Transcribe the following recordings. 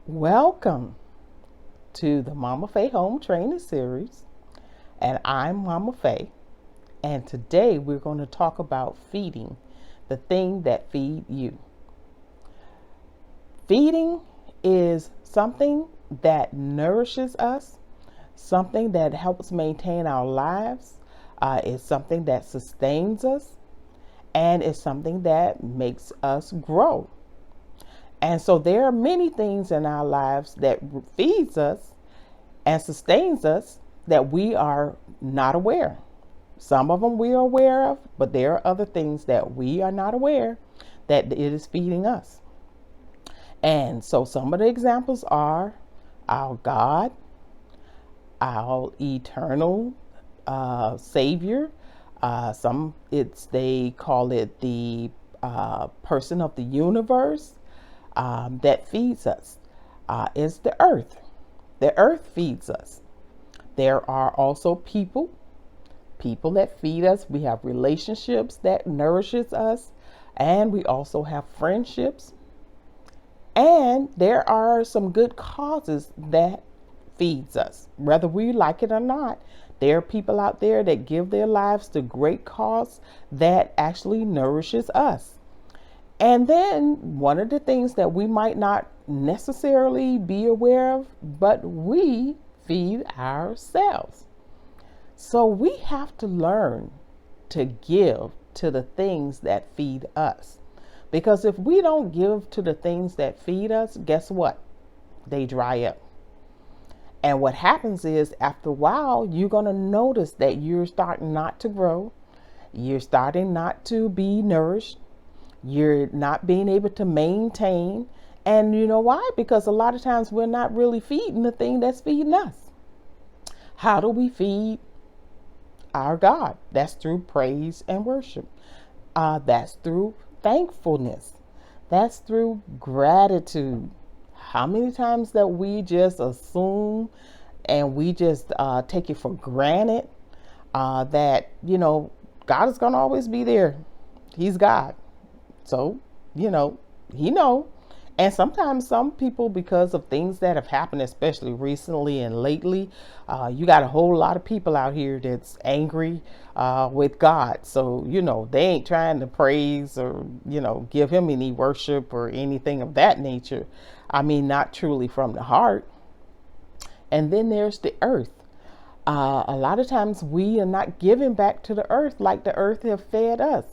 Welcome to the Mama Faye Home Training Series, and I'm Mama Faye. And today we're going to talk about feeding, the thing that feed you. Feeding is something that nourishes us, something that helps maintain our lives, it's something that sustains us, and it's something that makes us grow. And so there are many things in our lives that feeds us and sustains us that we are not aware. Some of them we are aware of, but there are other things that we are not aware that it is feeding us. And so some of the examples are our God, our eternal Savior. They call it the person of the universe that feeds us. Is the earth. The earth feeds us. There are also people that feed us. We have relationships that nourishes us, and we also have friendships. And there are some good causes that feeds us. Whether we like it or not, there are people out there that give their lives to great cause that actually nourishes us. And then one of the things that we might not necessarily be aware of, but we feed ourselves. So we have to learn to give to the things that feed us. Because if we don't give to the things that feed us, guess what? They dry up. And what happens is after a while, you're going to notice that you're starting not to grow. You're starting not to be nourished. You're not being able to maintain. And you know why? Because a lot of times we're not really feeding the thing that's feeding us. How do we feed our God? That's through praise and worship. That's through thankfulness. That's through gratitude. How many times that we just assume and we just take it for granted that, God is going to always be there. He's God. So, he know. And sometimes some people, because of things that have happened, especially recently and lately, you got a whole lot of people out here that's angry with God. So, they ain't trying to praise or, give him any worship or anything of that nature. I mean, not truly from the heart. And then there's the earth. A lot of times we are not giving back to the earth like the earth have fed us.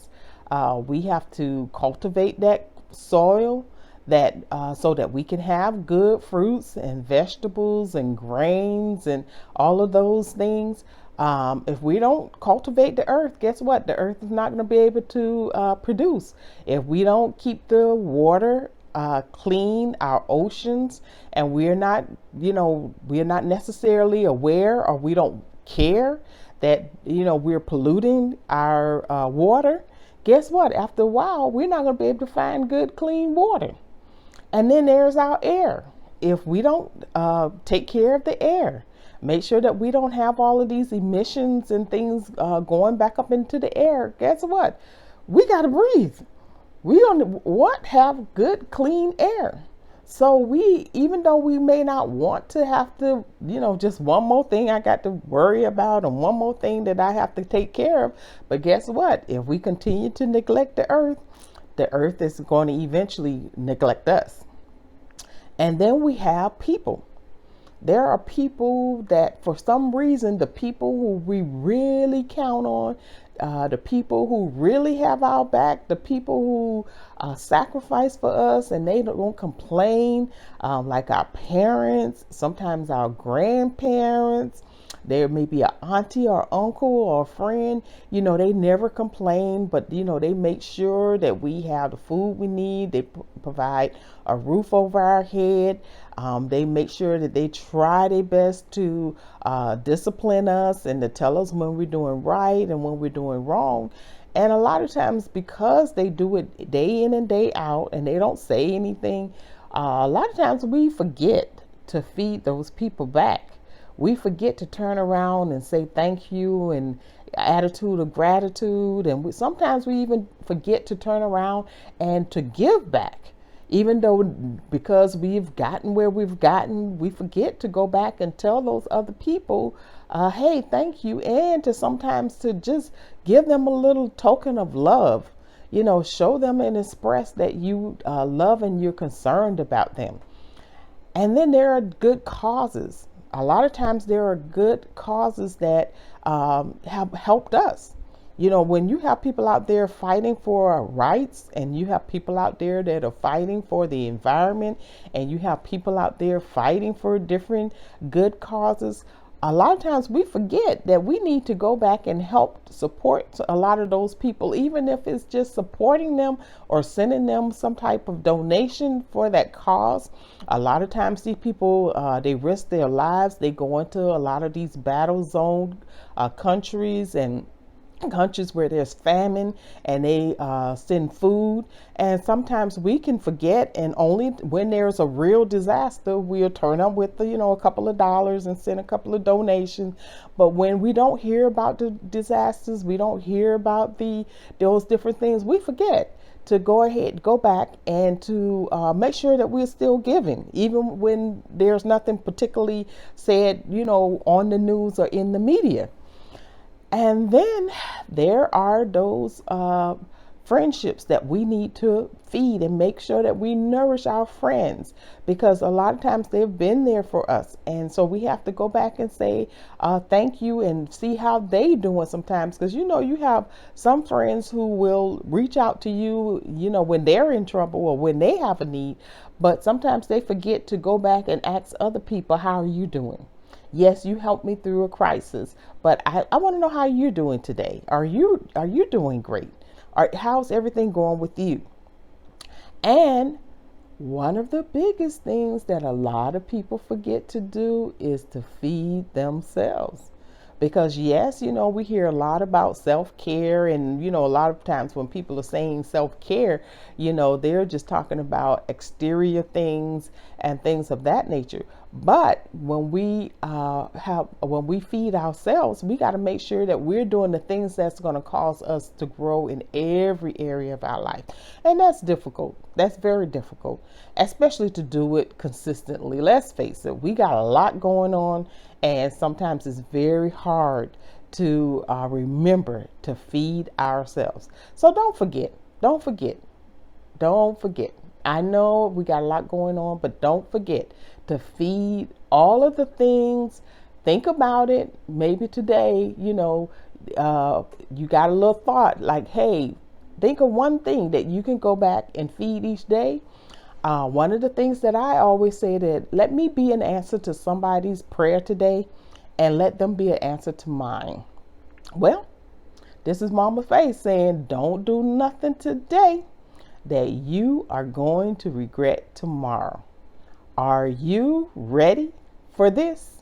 We have to cultivate that soil that so that we can have good fruits and vegetables and grains and all of those things. If we don't cultivate the earth, guess what? The earth is not going to be able to produce. If we don't keep the water clean, our oceans, and we're not necessarily aware, or we don't care that we're polluting our water. Guess what? After a while, we're not going to be able to find good, clean water. And then there's our air. If we don't take care of the air, make sure that we don't have all of these emissions and things going back up into the air, guess what? We got to breathe. We don't have good, clean air. So even though we may not want to have to, just one more thing I got to worry about and one more thing that I have to take care of. But guess what? If we continue to neglect the earth is going to eventually neglect us. And then we have people. There are people that, for some reason, the people who we really count on, the people who really have our back, the people who sacrifice for us and they don't complain, like our parents, sometimes our grandparents. There may be an auntie or uncle or a friend, they never complain, but, they make sure that we have the food we need. They provide a roof over our head. They make sure that they try their best to discipline us and to tell us when we're doing right and when we're doing wrong. And a lot of times, because they do it day in and day out and they don't say anything, a lot of times we forget to feed those people back. We forget to turn around and say thank you and attitude of gratitude. And sometimes we even forget to turn around and to give back. Even though, because we've gotten where we've gotten, we forget to go back and tell those other people, hey, thank you. And to sometimes to just give them a little token of love, show them and express that you love and you're concerned about them. And then there are good causes. A lot of times there are good causes that have helped us. When you have people out there fighting for rights, and you have people out there that are fighting for the environment, and you have people out there fighting for different good causes, a lot of times we forget that we need to go back and help support a lot of those people, even if it's just supporting them or sending them some type of donation for that cause. A lot of times these people, they risk their lives. They go into a lot of these battle zone countries and countries where there's famine, and they send food. And sometimes we can forget, and only when there's a real disaster we'll turn up with a couple of dollars and send a couple of donations. But when we don't hear about the disasters, we don't hear about those different things, we forget to go back and to make sure that we're still giving, even when there's nothing particularly said on the news or in the media. And then there are those friendships that we need to feed and make sure that we nourish our friends, because a lot of times they've been there for us. And so we have to go back and say thank you and see how they doing sometimes, because you have some friends who will reach out to you, when they're in trouble or when they have a need, but sometimes they forget to go back and ask other people, how are you doing? Yes, you helped me through a crisis, but I want to know how you're doing today. Are you doing great? How's everything going with you? And one of the biggest things that a lot of people forget to do is to feed themselves. Because yes, we hear a lot about self-care, and a lot of times when people are saying self-care, they're just talking about exterior things and things of that nature. But when we feed ourselves, we got to make sure that we're doing the things that's going to cause us to grow in every area of our life. And that's difficult. That's very difficult, especially to do it consistently. Let's face it, we got a lot going on, and sometimes it's very hard to remember to feed ourselves. So don't forget. I know we got a lot going on, but don't forget to feed all of the things. Think about it. Maybe today, you got a little thought like, hey, think of one thing that you can go back and feed each day. One of the things that I always say, that let me be an answer to somebody's prayer today, and let them be an answer to mine. Well, this is Mama Faye saying, don't do nothing today that you are going to regret tomorrow. Are you ready for this?